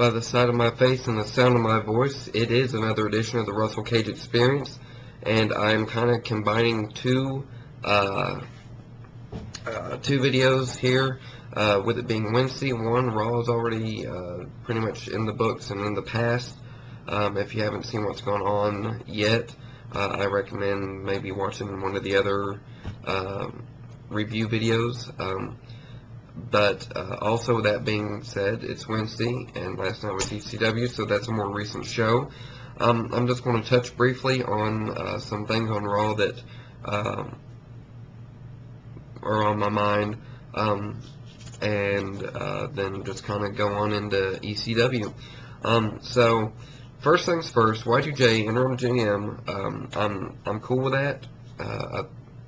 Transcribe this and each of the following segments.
by the side of my face and the sound of my voice, it is another edition of the Russell Cage Experience, and I'm kind of combining two videos here, with it being Wednesday. One, Raw is already pretty much in the books and in the past. If you haven't seen what's going on yet, I recommend maybe watching one of the other review videos. But also, with that being said, it's Wednesday, and last night was ECW, so that's a more recent show. I'm just going to touch briefly on some things on Raw that are on my mind, and then just kind of go on into ECW. So, first things first, Y2J, interim GM, I'm cool with that.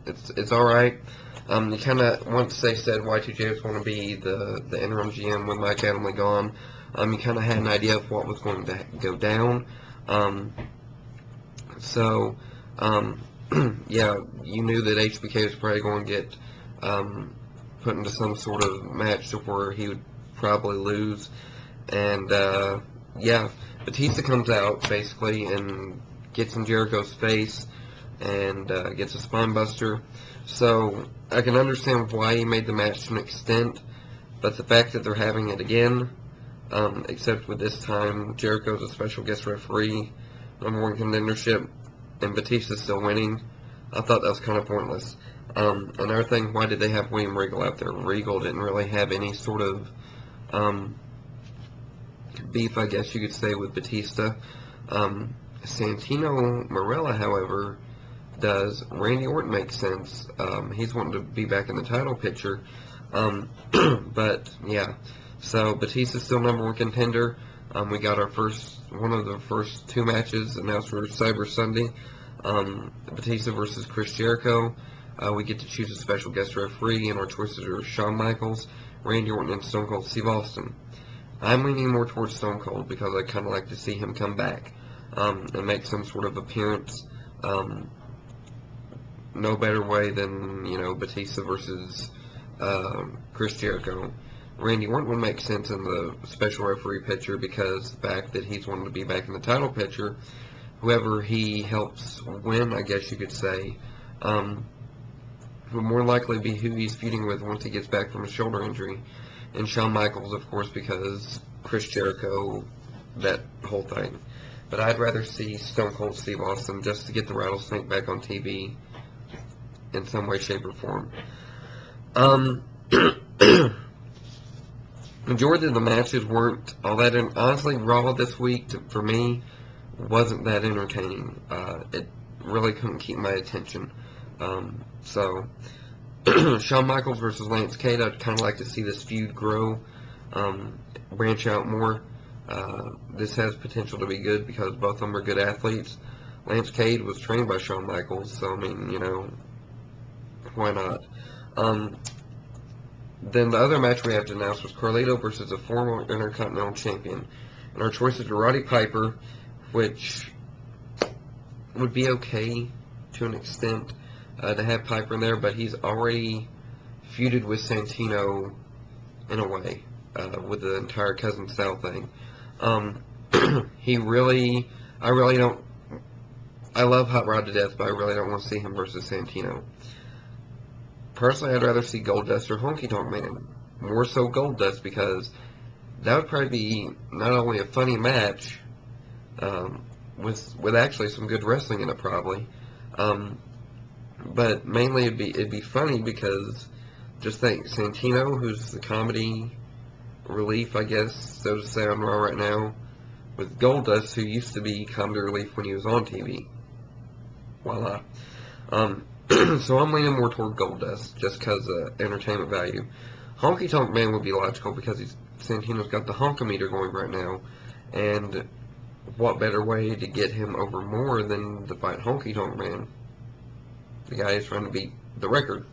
It's alright. You kind of, once they said Y2J was going to be the interim GM with Mike Adamle gone, you kind of had an idea of what was going to go down. Yeah, you knew that HBK was probably going to get put into some sort of match to where he would probably lose. And, yeah, Batista comes out, basically, and gets in Jericho's face and gets a spine buster. So I can understand why he made the match to an extent, but the fact that they're having it again, except with this time Jericho's a special guest referee, #1 contendership, and Batista's still winning, I thought that was kind of pointless. Another thing, why did they have William Regal out there? Regal didn't really have any sort of beef, I guess you could say, with Batista. Santino Marella, however, does. Randy Orton makes sense. He's wanting to be back in the title picture. But, yeah. So, Batista's still #1 contender. We got our one of the first two matches announced for Cyber Sunday. Batista versus Chris Jericho. We get to choose a special guest referee, and our choices are Shawn Michaels, Randy Orton, and Stone Cold Steve Austin. I'm leaning more towards Stone Cold because I kind of like to see him come back and make some sort of appearance. No better way than, Batista versus Chris Jericho. Randy Orton would make sense in the special referee picture because the fact that he's wanting to be back in the title picture, whoever he helps win, I guess you could say, will more likely be who he's feuding with once he gets back from a shoulder injury. And Shawn Michaels, of course, because Chris Jericho, that whole thing. But I'd rather see Stone Cold Steve Austin just to get the Rattlesnake back on TV in some way, shape, or form. Majority of the matches weren't all that. Honestly, Raw this week, for me, wasn't that entertaining. It really couldn't keep my attention. So, Shawn Michaels versus Lance Cade, I'd kind of like to see this feud grow, branch out more. This has potential to be good because both of them are good athletes. Lance Cade was trained by Shawn Michaels, so, I mean, why not? Then the other match we have to announce was Carlito versus a former Intercontinental Champion. And our choices were Roddy Piper, which would be okay to an extent to have Piper in there, but he's already feuded with Santino in a way, with the entire cousin style thing. I love Hot Rod to death, but I really don't want to see him versus Santino. Personally, I'd rather see Goldust or Honky Tonk Man. More so Goldust, because that would probably be not only a funny match, with actually some good wrestling in it probably, but mainly it'd be funny because just think, Santino, who's the comedy relief, I guess, so to say, on Raw right now, with Goldust, who used to be comedy relief when he was on TV. Voila. So I'm leaning more toward Goldust, just because of entertainment value. Honky Tonk Man would be logical because Santino's got the honkometer going right now, and what better way to get him over more than to fight Honky Tonk Man? The guy is trying to beat the record,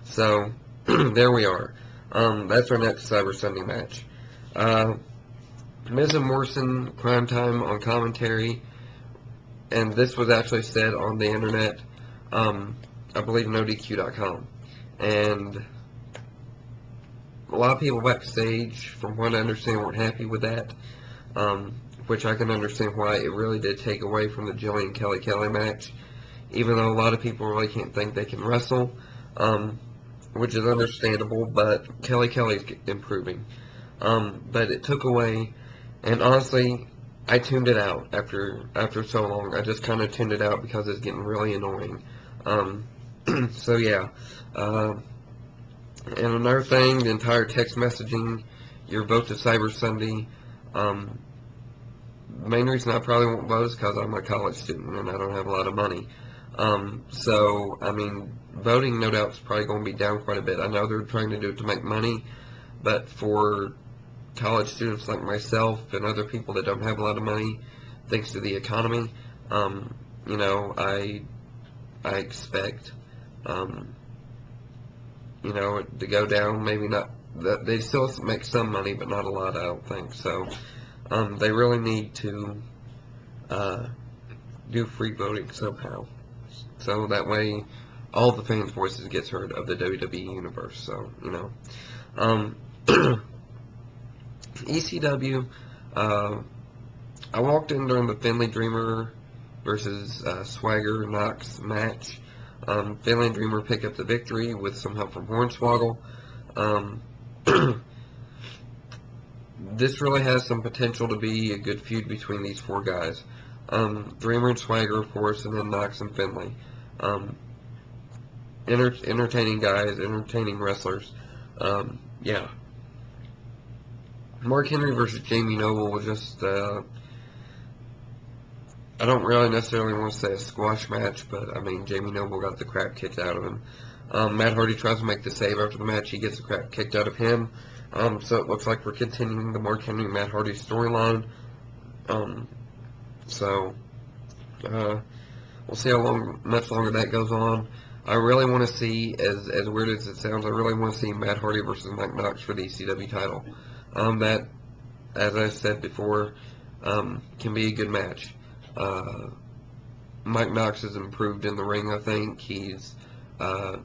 So, there we are. That's our next Cyber Sunday match. Miz and Morrison, Prime Time on commentary, and this was actually said on the internet, I believe NoDQ.com, and a lot of people backstage, from what I understand, weren't happy with that. Which I can understand why. It really did take away from the Jillian Kelly match, even though a lot of people really can't think they can wrestle, which is understandable, but Kelly's improving. But it took away, and honestly, I tuned it out after so long. I just kind of tuned it out because it's getting really annoying. Um, so yeah. And another thing, the entire text messaging, your vote to Cyber Sunday. Um, the main reason I probably won't vote is because I'm a college student and I don't have a lot of money. So, I mean, voting no doubt is probably going to be down quite a bit. I know they're trying to do it to make money, but for college students like myself and other people that don't have a lot of money, thanks to the economy, you know, I expect, um, you know, it to go down. Maybe not. They still make some money, but not a lot. I don't think so. They really need to uh, do free voting somehow, so that way all the fans' voices gets heard of the WWE universe. So you know, um, ECW. I walked in during the Finley Dreamer versus Swagger Knox match. Finley Dreamer picked up the victory with some help from Hornswoggle. Um, this really has some potential to be a good feud between these four guys. Dreamer and Swagger, of course, and then Knox and Finley. Um, entertaining guys, entertaining wrestlers. Yeah. Mark Henry versus Jamie Noble was just, I don't really necessarily want to say a squash match, but I mean, Jamie Noble got the crap kicked out of him. Matt Hardy tries to make the save after the match. He gets the crap kicked out of him. So it looks like we're continuing the Mark Henry Matt Hardy storyline. So we'll see how much longer that goes on. I really want to see, as weird as it sounds, I really want to see Matt Hardy versus Mike Knox for the ECW title. That, as I said before, can be a good match. Mike Knox has improved in the ring, I think. I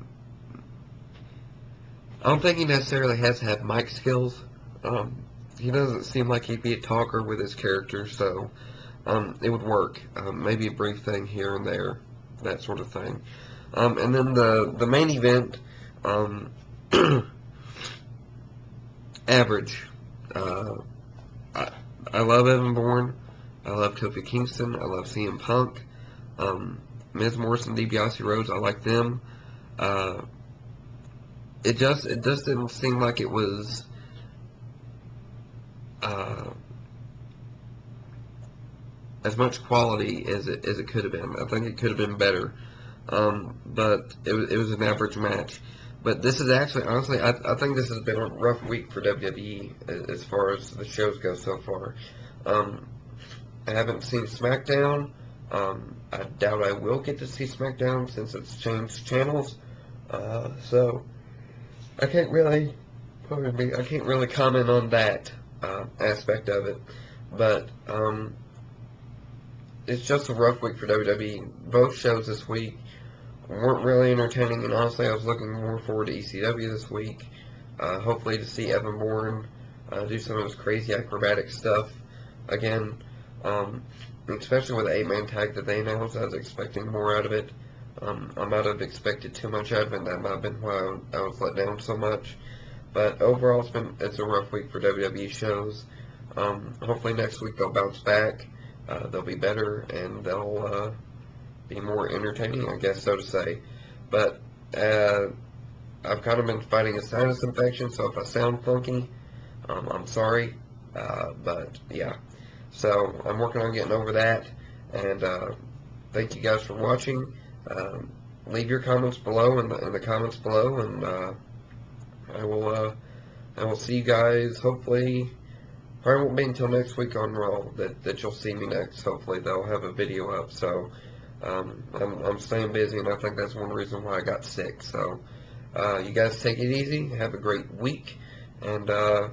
don't think he necessarily has to have mic skills. He doesn't seem like he'd be a talker with his character, so it would work. Maybe a brief thing here and there, that sort of thing. And then the main event, average. I, I love Evan Bourne. I love Kofi Kingston. I love CM Punk. Miz Morrison, DiBiase Rhodes. I like them. It just didn't seem like it was as much quality as it could have been. I think it could have been better. But it was an average match. But this is actually, honestly, I think this has been a rough week for WWE as far as the shows go so far. I haven't seen SmackDown. I doubt I will get to see SmackDown since it's changed channels. So I can't really, pardon me, I can't really comment on that aspect of it. But it's just a rough week for WWE. Both shows this week weren't really entertaining, and honestly, I was looking more forward to ECW this week. Hopefully to see Evan Bourne do some of his crazy acrobatic stuff again. Especially with the 8-man tag that they announced, I was expecting more out of it. I might have expected too much out of it, and that might have been why I was let down so much. But overall, it's a rough week for WWE shows. Hopefully next week they'll bounce back. They'll be better, and they'll be more entertaining, I guess, so to say. But I've kind of been fighting a sinus infection, so if I sound funky, I'm sorry. But yeah, so I'm working on getting over that. And thank you guys for watching. Leave your comments below in the comments below, and I will see you guys hopefully. Probably won't be until next week on Raw that you'll see me next. Hopefully they'll have a video up. So I'm staying busy, and I think that's one reason why I got sick. So you guys take it easy. Have a great week, and I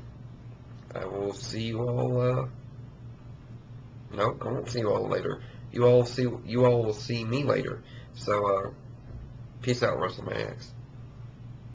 will see you all. No, I won't see you all later. You all will see me later. So peace out, WrestleManiacs.